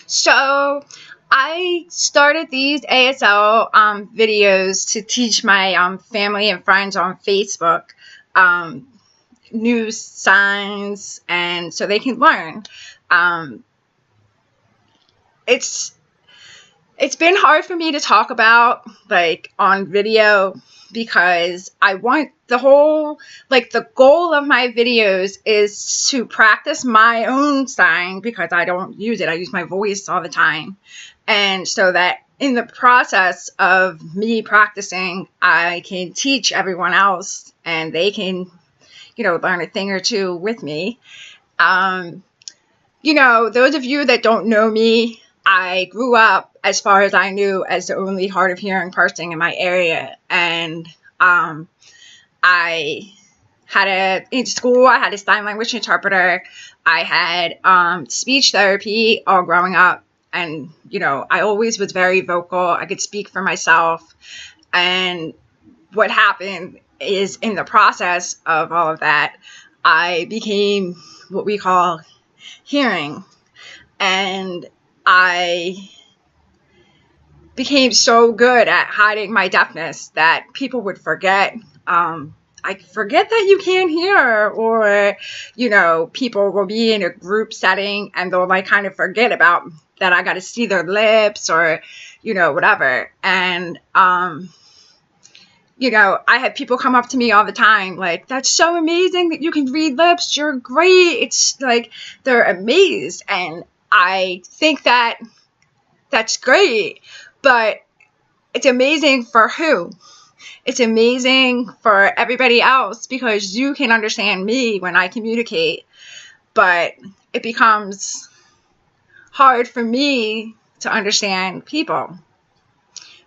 So I started these ASL videos to teach my family and friends on Facebook um, new signs, and so they can learn. Um, it's it's been hard for me to talk about like on video because I want the goal of my videos is to practice my own sign because I don't use it. I use my voice all the time. And so that in the process of me practicing, I can teach everyone else and they can, learn a thing or two with me. Um, those of you that don't know me, I grew up, as far as I knew, as the only hard of hearing person in my area. And I in school, I had a sign language interpreter. I had speech therapy all growing up. And, I always was very vocal. I could speak for myself. And what happened is in the process of all of that, I became what we call hearing. And I became so good at hiding my deafness that people would forget. I forget that you can't hear, or, people will be in a group setting and they'll kind of forget about that I got to see their lips or, whatever. And, I had people come up to me all the time, like, that's so amazing that you can read lips. You're great. It's like, they're amazed. And I think that that's great, but it's amazing for who? It's amazing for everybody else because you can understand me when I communicate, but it becomes hard for me to understand people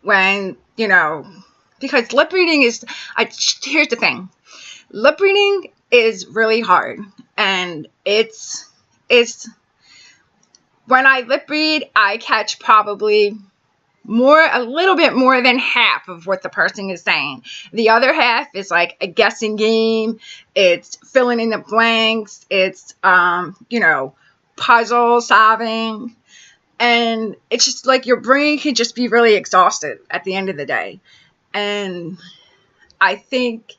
when, because lip reading here's the thing. Lip reading is really hard, and it's when I lip read, I catch probably a little bit more than half of what the person is saying. The other half is like a guessing game. It's filling in the blanks. It's, puzzle solving. And it's just like your brain can just be really exhausted at the end of the day. And I think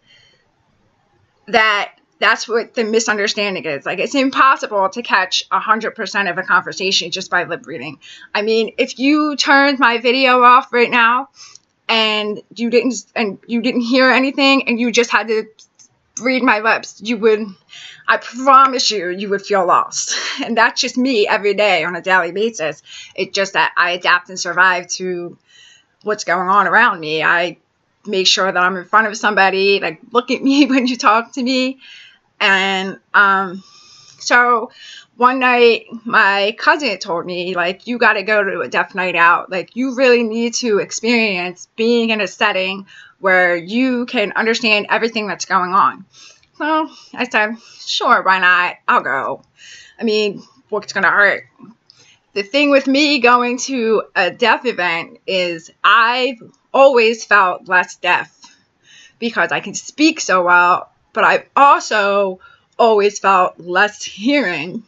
that's what the misunderstanding is. Like, it's impossible to catch 100% of a conversation just by lip reading. I mean, if you turned my video off right now and you didn't hear anything and you just had to read my lips, I promise you would feel lost. And that's just me every day on a daily basis. It's just that I adapt and survive to what's going on around me. I make sure that I'm in front of somebody, like, look at me when you talk to me. And so one night my cousin told me, like, you got to go to a deaf night out. Like, you really need to experience being in a setting where you can understand everything that's going on. So I said, sure, why not? I'll go. I mean, what's going to hurt? The thing with me going to a deaf event is I've always felt less deaf because I can speak so well, but I've also always felt less hearing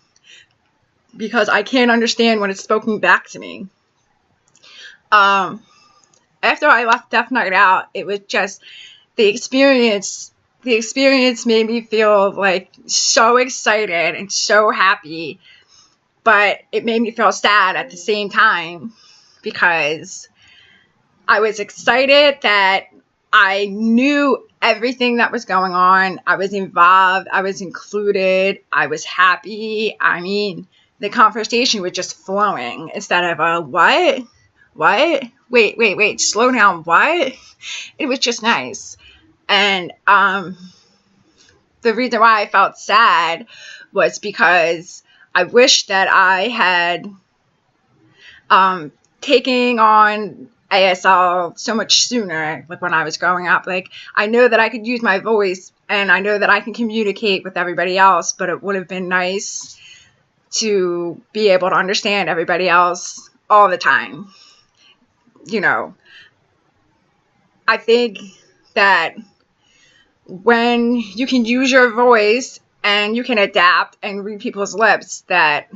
because I can't understand when it's spoken back to me. After I left Deaf Night Out, it was just the experience made me feel like so excited and so happy, but it made me feel sad at the same time because I was excited that I knew everything that was going on. I was involved. I was included. I was happy. I mean, the conversation was just flowing instead of a what? What? Wait, slow down. What? It was just nice. And the reason why I felt sad was because I wish that I had taken on ASL so much sooner, like when I was growing up. Like, I know that I could use my voice and I know that I can communicate with everybody else, but it would have been nice to be able to understand everybody else all the time. I think that when you can use your voice and you can adapt and read people's lips, that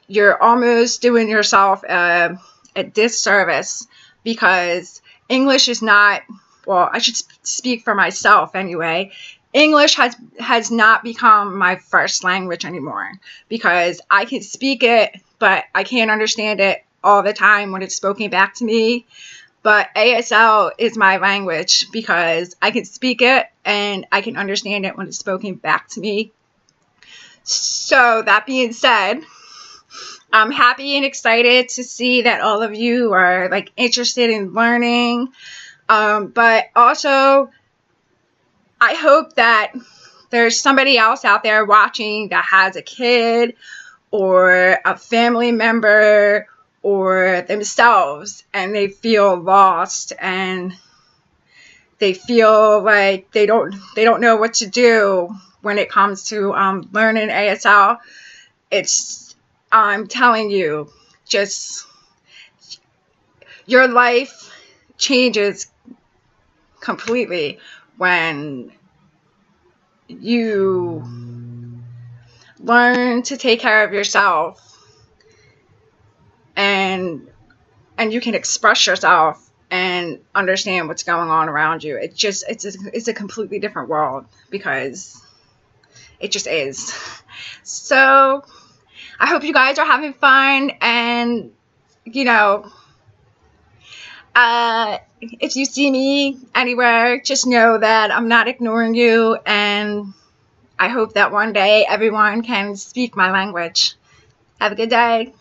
you're almost doing yourself a disservice, because English is not, well, I should speak for myself anyway. English has not become my first language anymore, because I can speak it, but I can't understand it all the time when it's spoken back to me. But ASL is my language, because I can speak it and I can understand it when it's spoken back to me. So that being said, I'm happy and excited to see that all of you are like interested in learning. But also, I hope that there's somebody else out there watching that has a kid or a family member or themselves, and they feel lost and they feel like they don't know what to do when it comes to learning ASL. I'm telling you, just your life changes completely when you learn to take care of yourself and you can express yourself and understand what's going on around you. It's a completely different world, because it just is. So I hope you guys are having fun, and you know, if you see me anywhere, just know that I'm not ignoring you, and I hope that one day everyone can speak my language. Have a good day.